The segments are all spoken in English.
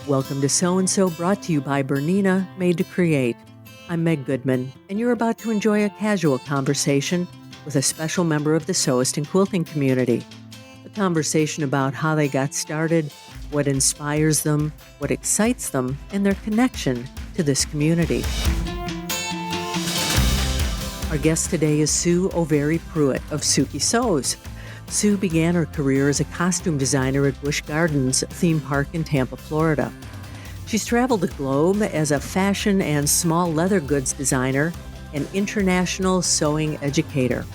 Welcome to So and So, brought to you by Bernina, made to create. I'm Meg Goodman, and you're about to enjoy a casual conversation with a special member of the sewist and quilting community. A conversation about how they got started, what inspires them, what excites them, and their connection to this community. Our guest today is Sue O'Very Pruitt of Sookie Sews. Sue began her career as a costume designer at Busch Gardens theme park in Tampa, Florida. She's traveled the globe as a fashion and small leather goods designer and international sewing educator.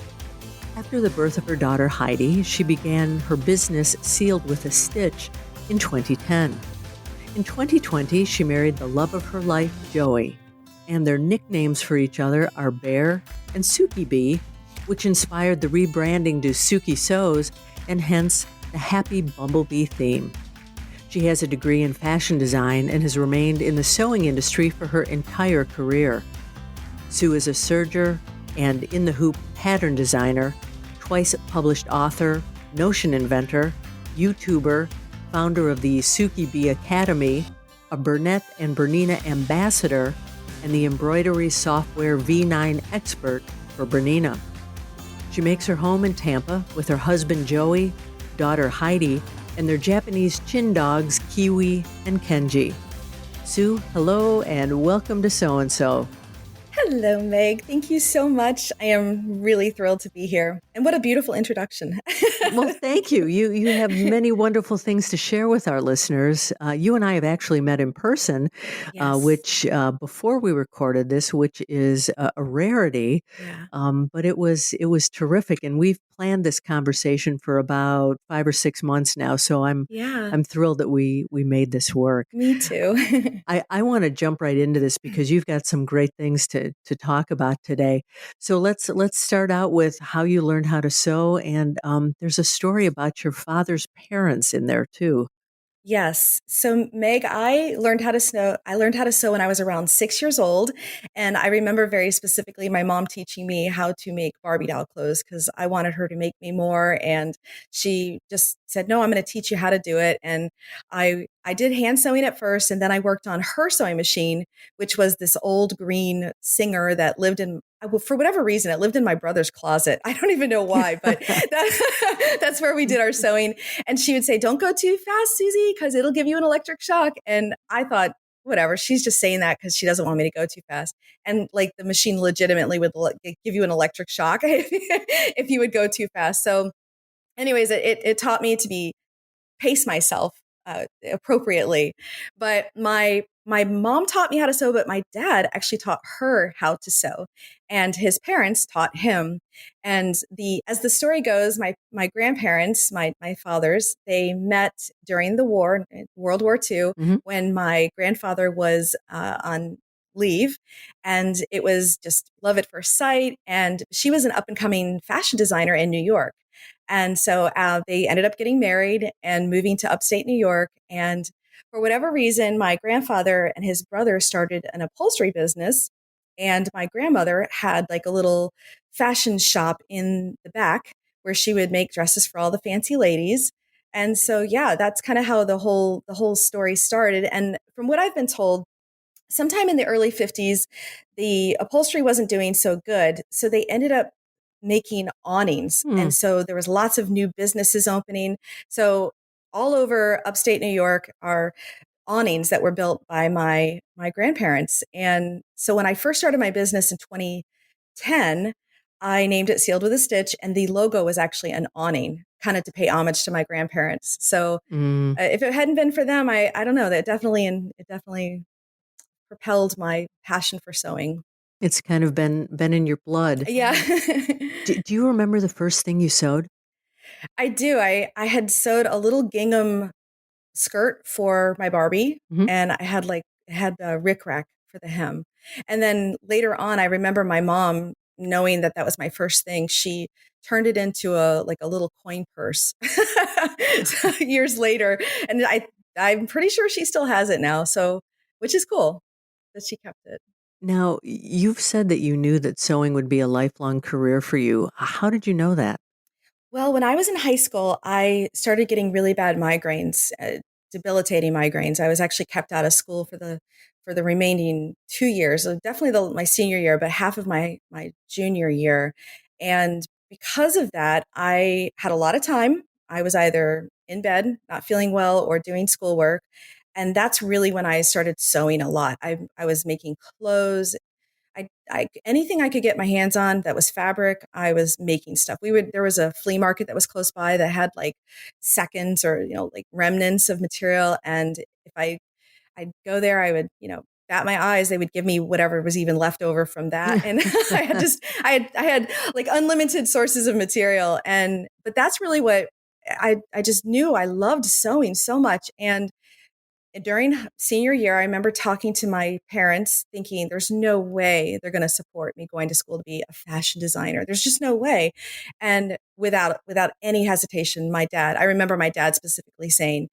After the birth of her daughter Heidi, she began her business Sealed with a Stitch in 2010. In 2020, she married the love of her life, Joey, and their nicknames for each other are Bear and Sookie Bee, which inspired the rebranding to Sookie Sews and hence the Happy Bumblebee theme. She has a degree in fashion design and has remained in the sewing industry for her entire career. Sue is a serger and in-the-hoop pattern designer, twice published author, notion inventor, YouTuber, founder of the Sookie Bee Academy, a Burnett and Bernina ambassador, and the embroidery software V9 expert for Bernina. She makes her home in Tampa with her husband Joey, daughter Heidi, and their Japanese chin dogs Kiwi and Kenji. Sue, hello and welcome to So and So. Hello, Meg. Thank you so much. I am really thrilled to be here. And what a beautiful introduction. Well, thank you. You have many wonderful things to share with our listeners. You and I have actually met in person, Yes. which before we recorded this, which is a rarity. Yeah. But it was terrific, and we've planned this conversation for about 5 or 6 months now. So I'm thrilled that we made this work. Me too. I want to jump right into this because you've got some great things to talk about today. So let's start out with how you learned how to sew, and there's a story about your father's parents in there too. Yes. So, Meg, I learned how to sew. I learned how to sew when I was around 6 years old. And I remember very specifically my mom teaching me how to make Barbie doll clothes because I wanted her to make me more. And she just said, no, I'm going to teach you how to do it. And I did hand sewing at first. And then I worked on her sewing machine, which was this old green Singer that lived in, for whatever reason, it lived in my brother's closet. I don't even know why, but that's where we did our sewing. And she would say, don't go too fast, Susie, because it'll give you an electric shock. And I thought, whatever, she's just saying that because she doesn't want me to go too fast. And like the machine legitimately would give you an electric shock if you would go too fast. So anyways, it taught me to pace myself appropriately. But my mom taught me how to sew, but my dad actually taught her how to sew, and his parents taught him. And as the story goes, my grandparents, my fathers, they met during the war, World War II, when my grandfather was on leave, and it was just love at first sight. And she was an up and coming fashion designer in New York. And so they ended up getting married and moving to upstate New York. And for whatever reason, my grandfather and his brother started an upholstery business. And my grandmother had like a little fashion shop in the back where she would make dresses for all the fancy ladies. And so, yeah, that's kind of how the whole story started. And from what I've been told, sometime in the early 50s, the upholstery wasn't doing so good. So they ended up making awnings. And so there was lots of new businesses opening. So all over upstate New York are awnings that were built by my grandparents. And so when I first started my business in 2010, I named it Sealed with a Stitch, and the logo was actually an awning, kind of to pay homage to my grandparents. So if it hadn't been for them, I don't know, it definitely propelled my passion for sewing. It's kind of been in your blood. Yeah. Do you remember the first thing you sewed? I do. I had sewed a little gingham skirt for my Barbie, and I had the rickrack for the hem. And then later on, I remember my mom knowing that was my first thing. She turned it into a little coin purse years later, and I'm pretty sure she still has it now. So, which is cool that she kept it. Now, you've said that you knew that sewing would be a lifelong career for you. How did you know that? Well, when I was in high school, I started getting really bad migraines. debilitating migraines. I was actually kept out of school for the remaining 2 years, so definitely my senior year, but half of my junior year. And because of that, I had a lot of time. I was either in bed, not feeling well, or doing schoolwork. And that's really when I started sewing a lot. I was making clothes. Anything I could get my hands on that was fabric, I was making stuff. There was a flea market that was close by that had like seconds or, like remnants of material. And if I'd go there, I would, bat my eyes. They would give me whatever was even left over from that. And I had like unlimited sources of material. But that's really what I just knew I loved sewing so much. And during senior year, I remember talking to my parents thinking there's no way they're going to support me going to school to be a fashion designer. There's just no way. And without any hesitation, I remember my dad specifically saying,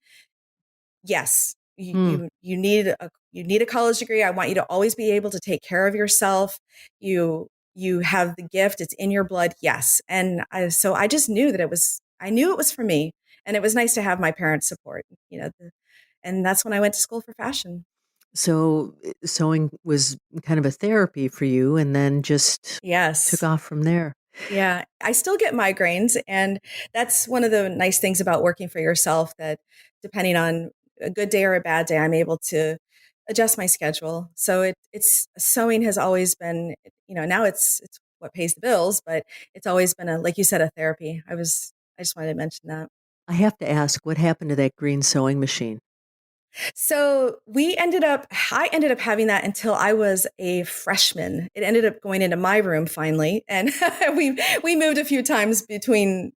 yes, Mm. you need a college degree. I want you to always be able to take care of yourself. You have the gift. It's in your blood. Yes. So I just knew I knew it was for me. And it was nice to have my parents' support, and that's when I went to school for fashion. So sewing was kind of a therapy for you and then just took Yes. off from there. Yeah. I still get migraines. And that's one of the nice things about working for yourself, that depending on a good day or a bad day, I'm able to adjust my schedule. So it's sewing has always been, now it's what pays the bills, but it's always been like you said, a therapy. I just wanted to mention that. I have to ask, what happened to that green sewing machine? So I ended up having that until I was a freshman. It ended up going into my room finally, and we moved a few times between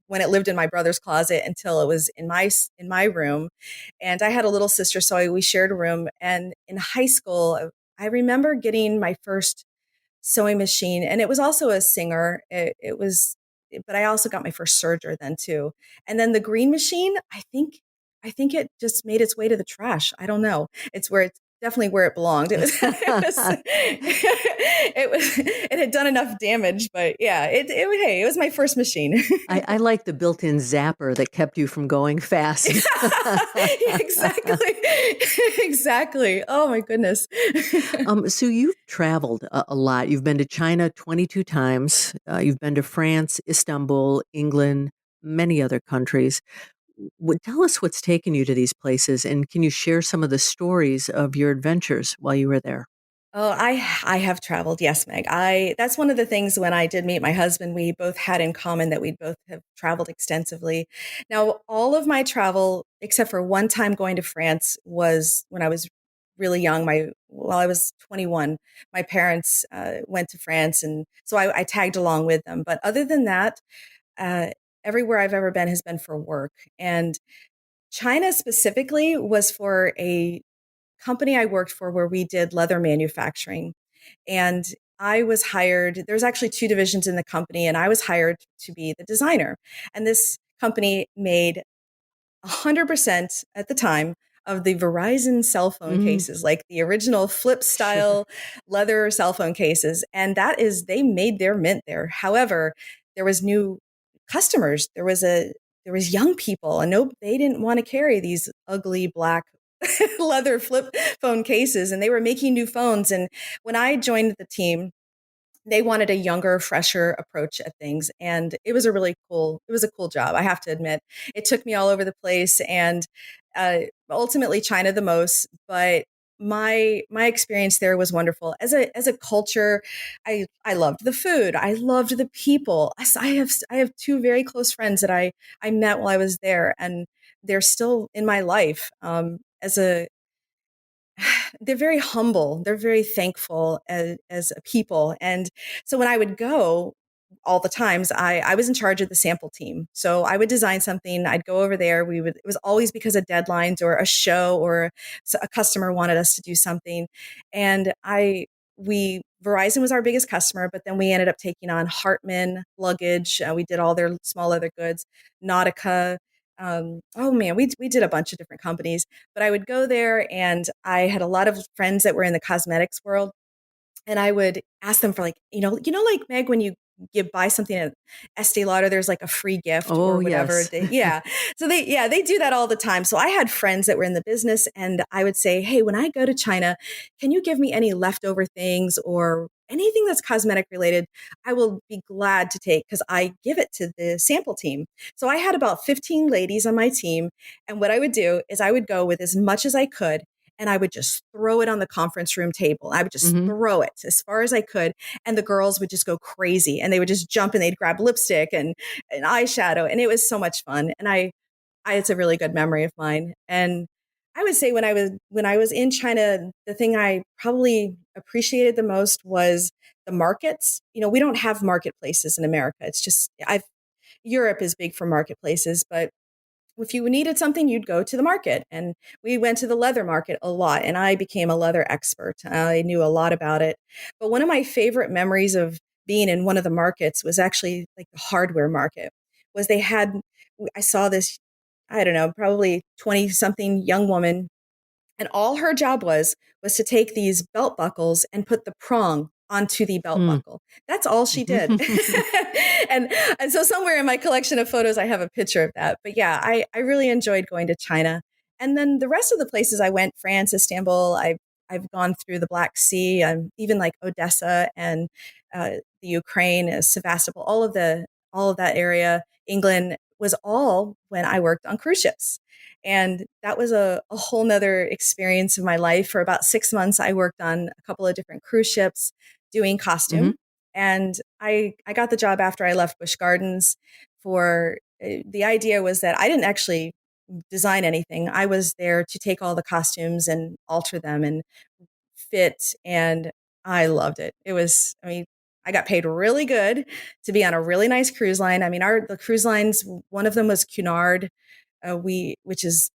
when it lived in my brother's closet until it was in my room. And I had a little sister, so we shared a room. And in high school, I remember getting my first sewing machine, and it was also a Singer. But I also got my first serger then too. And then the green machine, I think it just made its way to the trash. I don't know. It's definitely where it belonged. It had done enough damage, but yeah, hey, it was my first machine. I like the built-in zapper that kept you from going fast. Yeah, exactly. Exactly. Oh my goodness. So you've traveled a lot. You've been to China 22 times. You've been to France, Istanbul, England, many other countries. Tell us what's taken you to these places, and can you share some of the stories of your adventures while you were there? Oh, I have traveled. Yes, Meg. That's one of the things when I did meet my husband, we both had in common that we both have traveled extensively. Now, all of my travel, except for one time going to France, was when I was really young. While I was 21, my parents went to France, and so I tagged along with them. But other than that, uh, everywhere I've ever been has been for work. And China specifically was for a company I worked for where we did leather manufacturing. And I was hired, there's actually two divisions in the company, and I was hired to be the designer. And this company made 100% at the time of the Verizon cell phone Mm, cases, like the original flip sure. style leather cell phone cases. And they made their mint there. However, there was new customers. There was young people, and no, they didn't want to carry these ugly black leather flip phone cases, and they were making new phones. And when I joined the team, they wanted a younger, fresher approach at things. And it was a cool job. I have to admit, it took me all over the place, and ultimately China the most. But my experience there was wonderful as a culture. I loved the food. I loved the people. I have two very close friends that I met while I was there, and they're still in my life. As a They're very humble. They're very thankful as a people. And so when I would go, all the times I was in charge of the sample team. So I would design something. I'd go over there. It was always because of deadlines or a show, or a customer wanted us to do something. And Verizon was our biggest customer, but then we ended up taking on Hartman Luggage. We did all their small leather goods, Nautica. Oh man, we did a bunch of different companies. But I would go there, and I had a lot of friends that were in the cosmetics world, and I would ask them for, like, like, Meg, when you buy something at Estee Lauder, there's like a free gift or Oh, whatever. yes. So they do that all the time. So I had friends that were in the business, and I would say, hey, when I go to China, can you give me any leftover things or anything that's cosmetic related? I will be glad to take, because I give it to the sample team. So I had about 15 ladies on my team. And what I would do is I would go with as much as I could, and I would just throw it on the conference room table. I would just Hmm. throw it as far as I could. And the girls would just go crazy, and they would just jump and they'd grab lipstick and eyeshadow. And it was so much fun. And it's a really good memory of mine. And I would say when I was in China, the thing I probably appreciated the most was the markets. We don't have marketplaces in America. It's just Europe is big for marketplaces, but if you needed something, you'd go to the market. And we went to the leather market a lot, and I became a leather expert. I knew a lot about it. But one of my favorite memories of being in one of the markets was actually like the hardware market. Was I saw this, I don't know, probably 20 something young woman, and all her job was to take these belt buckles and put the prong onto the belt Mm. buckle. That's all she did. and and so somewhere in my collection of photos, I have a picture of that. But yeah, I really enjoyed going to China. And then the rest of the places I went, France, Istanbul, I've gone through the Black Sea, even like Odessa and the Ukraine, Sevastopol, all of that area, England, was all when I worked on cruise ships. And that was a whole nother experience of my life. For about 6 months, I worked on a couple of different cruise ships doing Hmm. costume. And I got the job after I left Busch Gardens. For the idea was that I didn't actually design anything. I was there to take all the costumes and alter them and fit. And I loved it. I mean, I got paid really good to be on a really nice cruise line. I mean, the cruise lines, one of them was Cunard, which is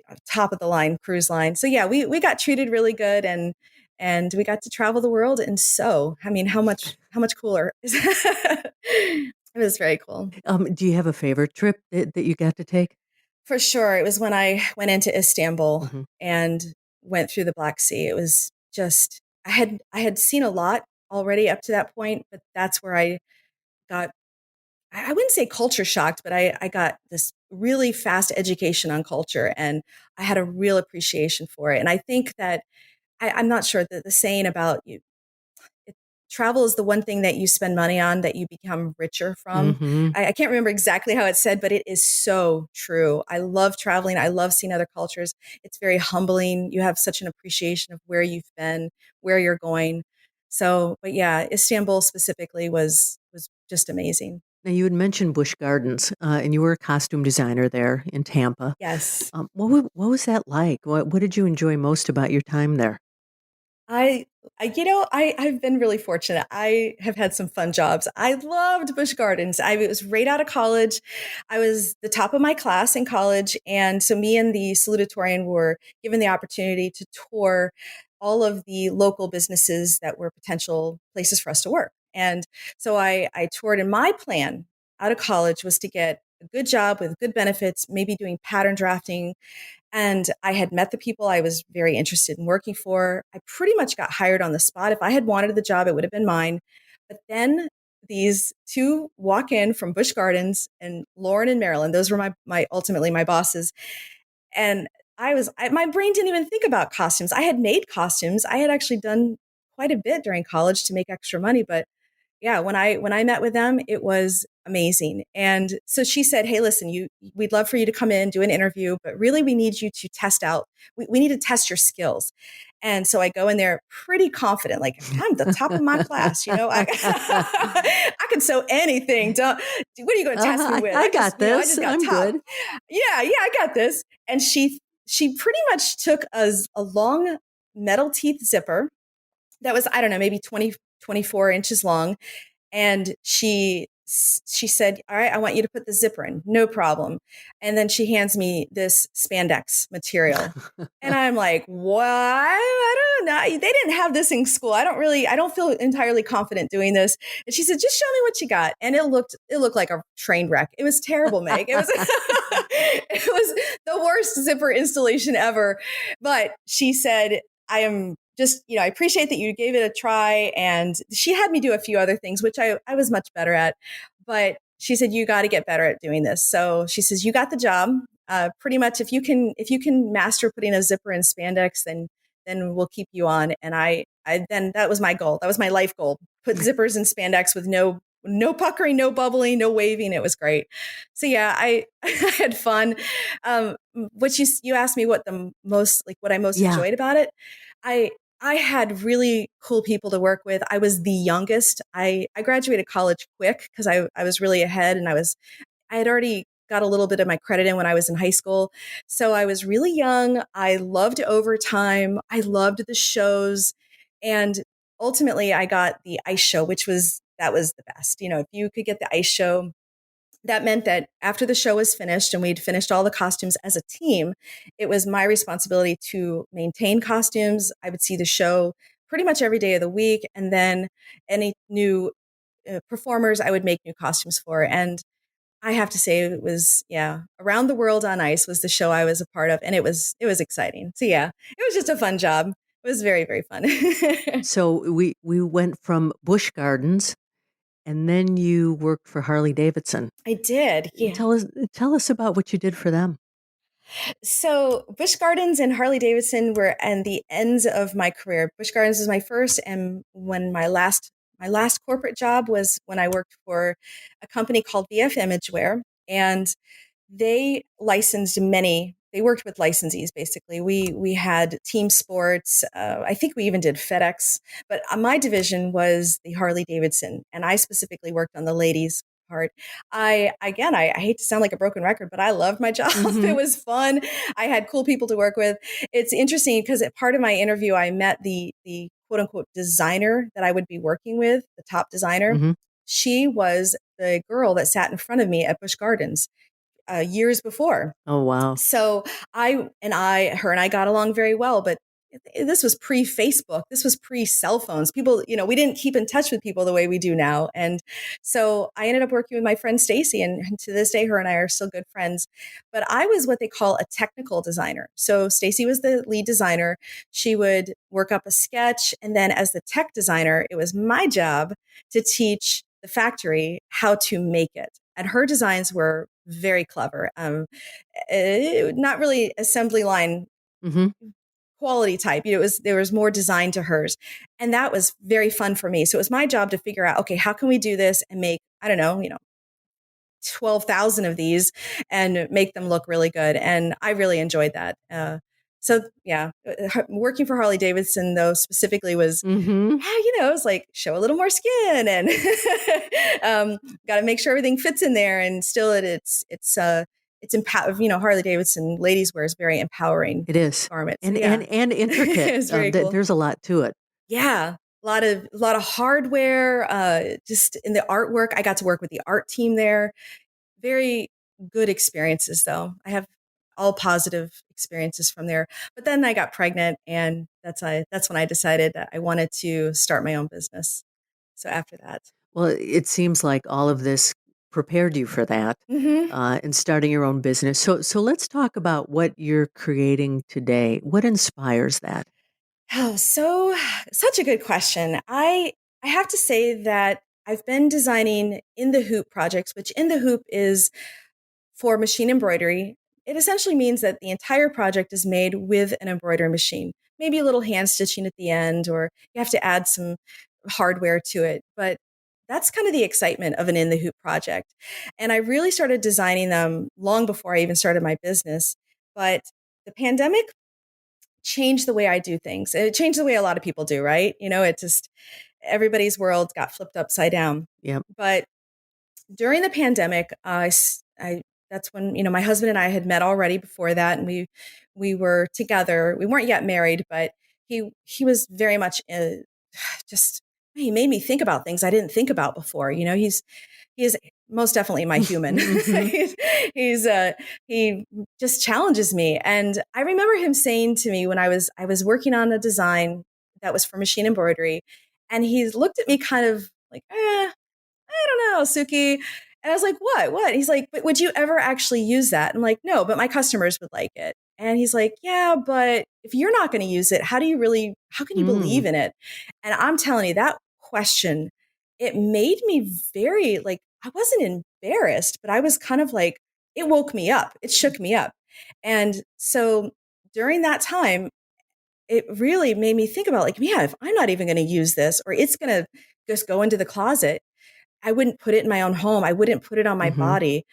a top of the line cruise line. So yeah, we got treated really good, and we got to travel the world. And so, I mean, how much cooler? It was very cool. Do you have a favorite trip that you got to take? For sure. It was when I went into Istanbul Hmm. and went through the Black Sea. It was just, I had seen a lot already up to that point, but that's where I got, I wouldn't say culture shocked, but I got this really fast education on culture, and I had a real appreciation for it. And I think that I'm not sure that the saying about it, travel is the one thing that you spend money on that you become richer from. Hmm. I can't remember exactly how it's said, but it is so true. I love traveling. I love seeing other cultures. It's very humbling. You have such an appreciation of where you've been, where you're going. So, but yeah, Istanbul specifically was just amazing. Now, you had mentioned Busch Gardens, and you were a costume designer there in Tampa. Yes. What was that like? What did you enjoy most about your time there? I, I've been really fortunate. I have had some fun jobs. I loved Busch Gardens. I was right out of college. I was the top of my class in college. And so me and the salutatorian were given the opportunity to tour all of the local businesses that were potential places for us to work. And so I toured, and my plan out of college was to get a good job with good benefits, maybe doing pattern drafting, and I had met the people I was very interested in working for. I pretty much got hired on the spot. If I had wanted the job, it would have been mine. But then these two walk in from Busch Gardens, and Lauren and Marilyn. Those were my ultimately my bosses. And my brain didn't even think about costumes. I had made costumes. I had actually done quite a bit during college to make extra money, but yeah, when I met with them, it was amazing. And so she said, "Hey, listen, we'd love for you to come in, do an interview, but really we need you to test out. We need to test your skills." And so I go in there pretty confident, like I'm the top of my class, I I can sew anything. What are you going to test me with? I got I this. just got I'm top. good. Yeah, I got this. And she pretty much took a long metal teeth zipper that was, I don't know, maybe 24 inches long. And she said, "All right, I want you to put the zipper in. No problem." And then she hands me this spandex material. And I'm like, "What? I don't know. They didn't have this in school. I don't feel entirely confident doing this." And she said, "Just show me what you got." And it looked like a train wreck. It was terrible, Meg. It was it was the worst zipper installation ever. But she said, just, I appreciate that you gave it a try. And she had me do a few other things, which I was much better at. But she said, you got to get better at doing this. So she says, you got the job. Pretty much if you can master putting a zipper in spandex, then we'll keep you on. And I then that was my goal. That was my life goal. Put zippers in spandex with no puckering, no bubbling, no waving. It was great. So yeah, I, I had fun. What you asked me what I most Yeah. enjoyed about it. I I had really cool people to work with. I was the youngest. I graduated college quick because I was really ahead, and I had already got a little bit of my credit in when I was in high school. So I was really young. I loved overtime. I loved the shows. And ultimately I got the ice show, that was the best. If you could get the ice show, that meant that after the show was finished and we'd finished all the costumes as a team, it was my responsibility to maintain costumes. I would see the show pretty much every day of the week. And then any new performers I would make new costumes for. And I have to say it was, yeah, Around the World on Ice was the show I was a part of, and it was exciting. So yeah, it was just a fun job. It was very, very fun. So we went from Busch Gardens, and then you worked for Harley Davidson. I did. Yeah. Tell us about what you did for them. So Busch Gardens and Harley Davidson were at the ends of my career. Busch Gardens was my first, and when my last corporate job was when I worked for a company called VF Imagewear, and they worked with licensees. Basically, we had team sports. I think we even did FedEx, but my division was the Harley Davidson, and I specifically worked on the ladies part. I hate to sound like a broken record, but I loved my job. It Mm-hmm. was fun. I had cool people to work with. It's interesting because at part of my interview I met the quote unquote designer that I would be working with, the top designer. Mm-hmm. She was the girl that sat in front of me at Busch Gardens years before. Oh, wow. So her and I got along very well, but this was pre-Facebook. This was pre-cell phones. People, we didn't keep in touch with people the way we do now. And so I ended up working with my friend Stacy, and to this day, her and I are still good friends. But I was what they call a technical designer. So Stacy was the lead designer. She would work up a sketch. And then as the tech designer, it was my job to teach the factory how to make it. And her designs were very clever. Not really assembly line Mm-hmm. quality type. There was more design to hers, and that was very fun for me. So it was my job to figure out, okay, how can we do this and make, I don't know, 12,000 of these and make them look really good. And I really enjoyed that. So yeah, working for Harley Davidson though specifically was, Mm-hmm. yeah, it was like show a little more skin and got to make sure everything fits in there. And still, Harley Davidson ladies wear is very empowering It is. garment. So And yeah, and intricate. it's very cool. There's a lot to it. Yeah, a lot of hardware. Just in the artwork, I got to work with the art team there. Very good experiences, though. I have all positive experiences from there. But then I got pregnant, and that's when I decided that I wanted to start my own business. So after that, Well, it seems like all of this prepared you for that, hmm and starting your own business. So let's talk about what you're creating today. What inspires that? oh, so such a good question. I have to say that I've been designing in the hoop projects, which in the hoop is for machine embroidery. It essentially means that the entire project is made with an embroidery machine, maybe a little hand stitching at the end, or you have to add some hardware to it. But that's kind of the excitement of an in the hoop project. And I really started designing them long before I even started my business. But the pandemic changed the way I do things. It changed the way a lot of people do, right? It just, everybody's world got flipped upside down. Yep. But during the pandemic, that's when my husband and I had met already before that, and we were together. We weren't yet married, but he was very much just he made me think about things I didn't think about before. He is most definitely my human. Mm-hmm. he's he just challenges me, and I remember him saying to me when I was working on a design that was for machine embroidery, and he looked at me kind of like, I don't know, Sookie. And I was like, what? He's like, but would you ever actually use that? I'm like, no, but my customers would like it. And he's like, yeah, but if you're not going to use it, how can you believe Mm. in it? And I'm telling you, that question, it made me very like, I wasn't embarrassed, but I was kind of like, it woke me up. It shook me up. And so during that time, it really made me think about like, yeah, if I'm not even going to use this or it's going to just go into the closet, I wouldn't put it in my own home. I wouldn't put it on my Hmm. body.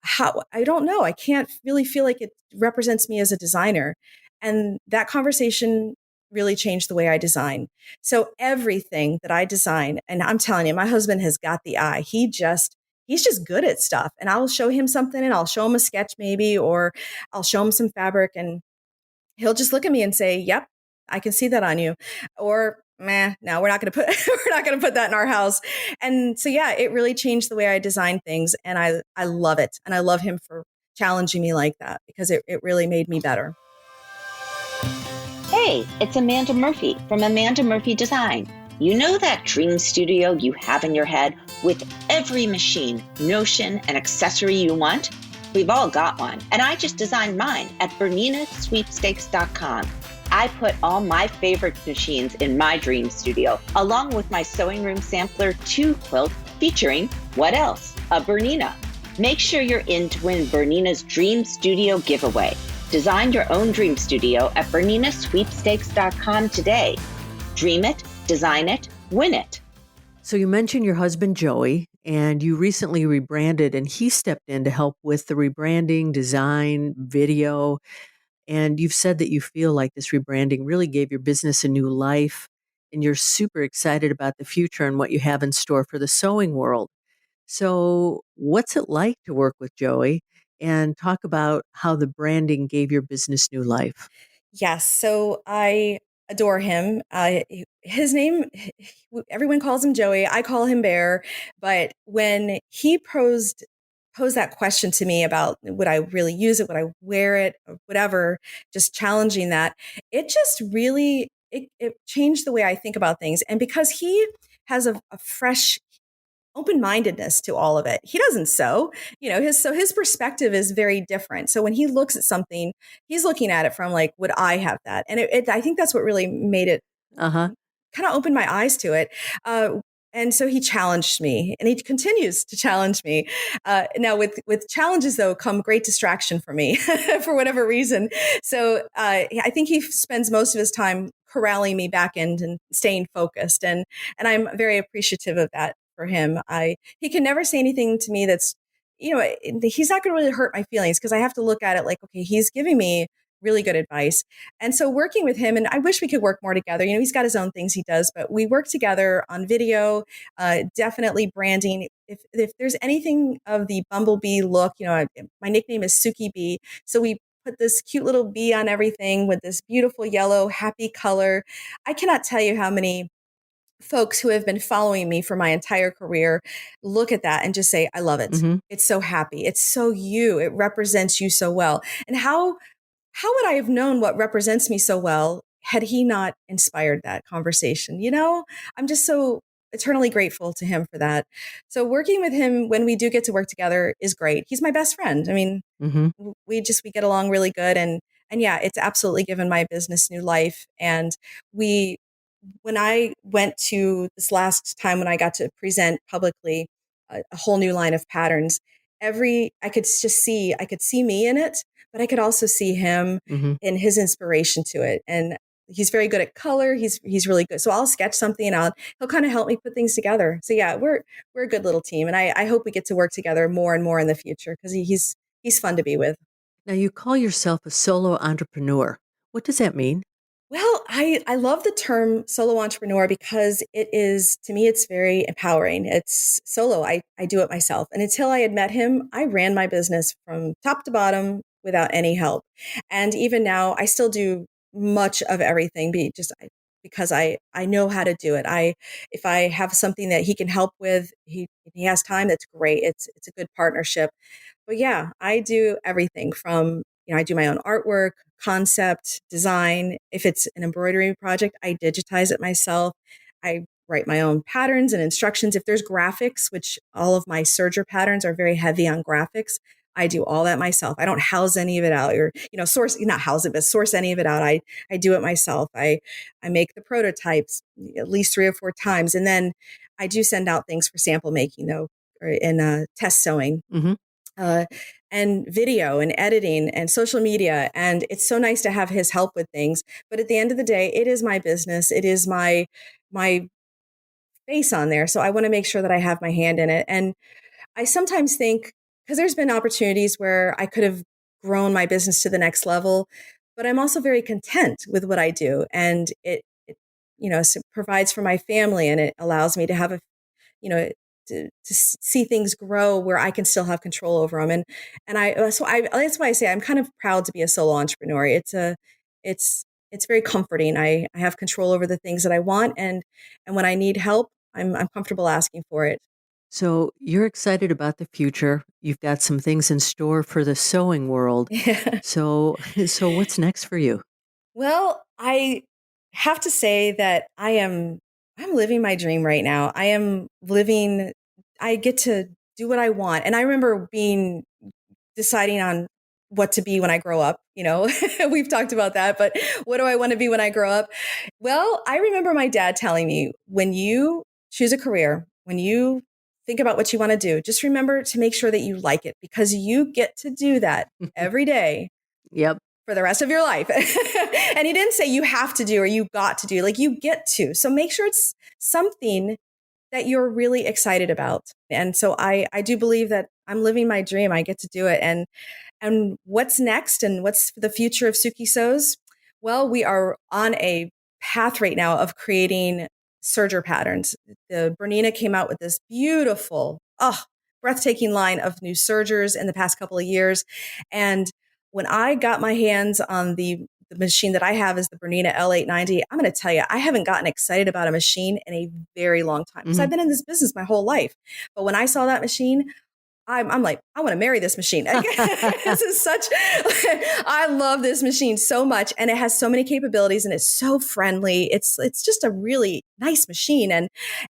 How, I don't know. I can't really feel like it represents me as a designer. And that conversation really changed the way I design. So everything that I design, and I'm telling you, my husband has got the eye. He's just good at stuff. And I'll show him something and I'll show him a sketch maybe, or I'll show him some fabric and he'll just look at me and say, "Yep, I can see that on you," or "Meh, no, we're not going to put we're not going to put that in our house." And so, yeah, it really changed the way I design things, and I love it, and I love him for challenging me like that because it really made me better. Hey, it's Amanda Murphy from Amanda Murphy Design. You know that dream studio you have in your head with every machine, notion, and accessory you want? We've all got one, and I just designed mine at BerninaSweepstakes.com. I put all my favorite machines in my dream studio, along with my sewing room sampler 2 quilt featuring, what else? A Bernina. Make sure you're in to win Bernina's Dream Studio giveaway. Design your own dream studio at BerninaSweepstakes.com today. Dream it, design it, win it. So you mentioned your husband, Joey, and you recently rebranded, and he stepped in to help with the rebranding, design, video. And you've said that you feel like this rebranding really gave your business a new life, and you're super excited about the future and what you have in store for the sewing world. So, what's it like to work with Joey? And talk about how the branding gave your business new life. Yes, so I adore him. His name, everyone calls him Joey. I call him Bear. But when he posed that question to me about would I really use it, would I wear it, or whatever, just challenging that, it just really it changed the way I think about things. And because he has a fresh open-mindedness to all of it. He doesn't sew, his perspective is very different. So when he looks at something, he's looking at it from like, would I have that? And I think that's what really made it Uh huh. kind of opened my eyes to it. And so he challenged me, and he continues to challenge me. Now, with challenges though, come great distraction for me for whatever reason. So I think he spends most of his time corralling me back in and staying focused, and I'm very appreciative of that for him. He can never say anything to me that's, he's not going to really hurt my feelings because I have to look at it like, okay, he's giving me really good advice. And so working with him, and I wish we could work more together. He's got his own things he does, but we work together on video, definitely branding. If there's anything of the bumblebee look, my nickname is Sookie Bee. So we put this cute little bee on everything with this beautiful yellow, happy color. I cannot tell you how many folks who have been following me for my entire career look at that and just say, I love it. Mm-hmm. It's so happy. It's so you. It represents you so well. And how would I have known what represents me so well had he not inspired that conversation? I'm just so eternally grateful to him for that. So working with him when we do get to work together is great. He's my best friend. I mean, Mm-hmm. we get along really good, and yeah, it's absolutely given my business new life. And we when I went to this last time when I got to present publicly a whole new line of patterns, I could see me in it, but I could also see him Mm-hmm. in his inspiration to it. And he's very good at color. He's really good. So I'll sketch something and he'll kind of help me put things together. So yeah, we're a good little team, and I hope we get to work together more and more in the future because he's fun to be with. Now, you call yourself a solo entrepreneur. What does that mean? Well, I love the term solo entrepreneur because to me, it's very empowering. It's solo. I do it myself. And until I had met him, I ran my business from top to bottom without any help. And even now, I still do much of everything because I know how to do it. If I have something that he can help with, if he has time, that's great. It's a good partnership. But yeah, I do everything from, I do my own artwork, concept, design. If it's an embroidery project, I digitize it myself. I write my own patterns and instructions. If there's graphics, which all of my serger patterns are very heavy on graphics, I do all that myself. I don't house any of it out or, not house it, but source any of it out. I do it myself. I make the prototypes at least 3 or 4 times. And then I do send out things for sample making though, and test sewing. Mm-hmm. And video and editing and social media. And it's so nice to have his help with things. But at the end of the day, it is my business. It is my face on there. So I want to make sure that I have my hand in it. And I sometimes think, because there's been opportunities where I could have grown my business to the next level, but I'm also very content with what I do. And it provides for my family, and it allows me to have to see things grow where I can still have control over them. And that's why I say I'm kind of proud to be a solo entrepreneur. It's very comforting. I have control over the things that I want. And when I need help, I'm comfortable asking for it. So you're excited about the future. You've got some things in store for the sewing world. Yeah. So what's next for you? Well, I have to say that I'm living my dream right now. I get to do what I want. And I remember deciding on what to be when I grow up. We've talked about that, but what do I want to be when I grow up? Well, I remember my dad telling me, when you choose a career, when you think about what you want to do, just remember to make sure that you like it, because you get to do that every day. Yep. For the rest of your life. And he didn't say you have to do or you got to do, like you get to. So make sure it's something that you're really excited about. And so I do believe that I'm living my dream. I get to do it. And what's next and what's the future of Sookie Sews? Well, we are on a path right now of creating serger patterns. The Bernina came out with this beautiful, breathtaking line of new sergers in the past couple of years. And when I got my hands on the machine that I have is the Bernina L890, I'm going to tell you, I haven't gotten excited about a machine in a very long time, because I've been in this business my whole life. But when I saw that machine, I'm like, I want to marry this machine. I love this machine so much. And it has so many capabilities and it's so friendly. It's just a really nice machine.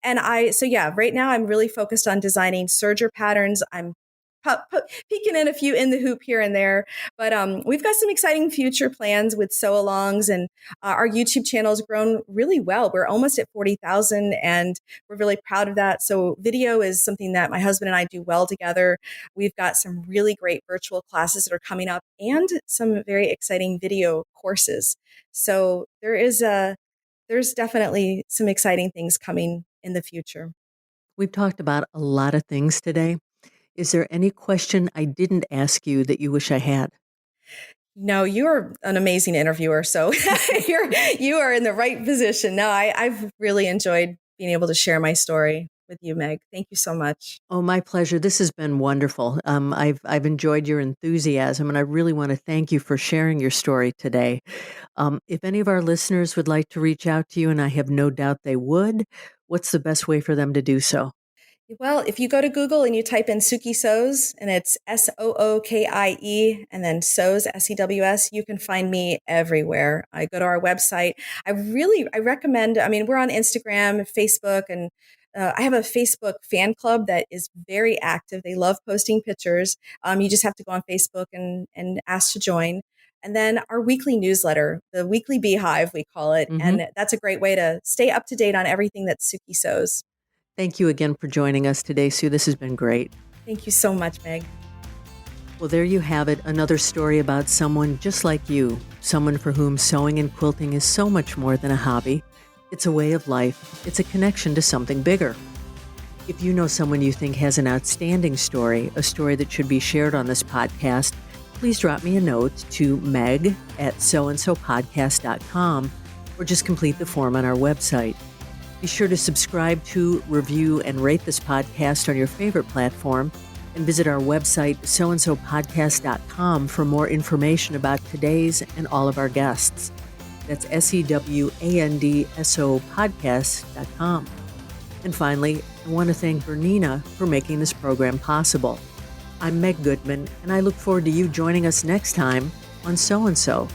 Right now I'm really focused on designing serger patterns. I'm peeking in a few in the hoop here and there, but we've got some exciting future plans with sew-alongs, and our YouTube channel has grown really well. We're almost at 40,000, and we're really proud of that. So video is something that my husband and I do well together. We've got some really great virtual classes that are coming up, and some very exciting video courses. So there's definitely some exciting things coming in the future. We've talked about a lot of things today. Is there any question I didn't ask you that you wish I had? No, you're an amazing interviewer. So you are in the right position. No, I've really enjoyed being able to share my story with you, Meg. Thank you so much. Oh, my pleasure. This has been wonderful. I've enjoyed your enthusiasm, and I really want to thank you for sharing your story today. If any of our listeners would like to reach out to you, and I have no doubt they would, what's the best way for them to do so? Well, if you go to Google and you type in Sookie Sews, and it's SOOKIE and then Sews, SEWS, you can find me everywhere. I go to our website. I recommend, we're on Instagram, Facebook, and I have a Facebook fan club that is very active. They love posting pictures. You just have to go on Facebook and ask to join. And then our weekly newsletter, the Weekly Beehive, we call it. Mm-hmm. And that's a great way to stay up to date on everything that Sookie Sews. Thank you again for joining us today, Sue. This has been great. Thank you so much, Meg. Well, there you have it, another story about someone just like you, someone for whom sewing and quilting is so much more than a hobby. It's a way of life. It's a connection to something bigger. If you know someone you think has an outstanding story, a story that should be shared on this podcast, please drop me a note to meg@soandsopodcast.com or just complete the form on our website. Be sure to subscribe to, review, and rate this podcast on your favorite platform, and visit our website, soandsopodcast.com, for more information about today's and all of our guests. That's SEWANDSO podcast.com. And finally, I want to thank Bernina for making this program possible. I'm Meg Goodman, and I look forward to you joining us next time on So and So.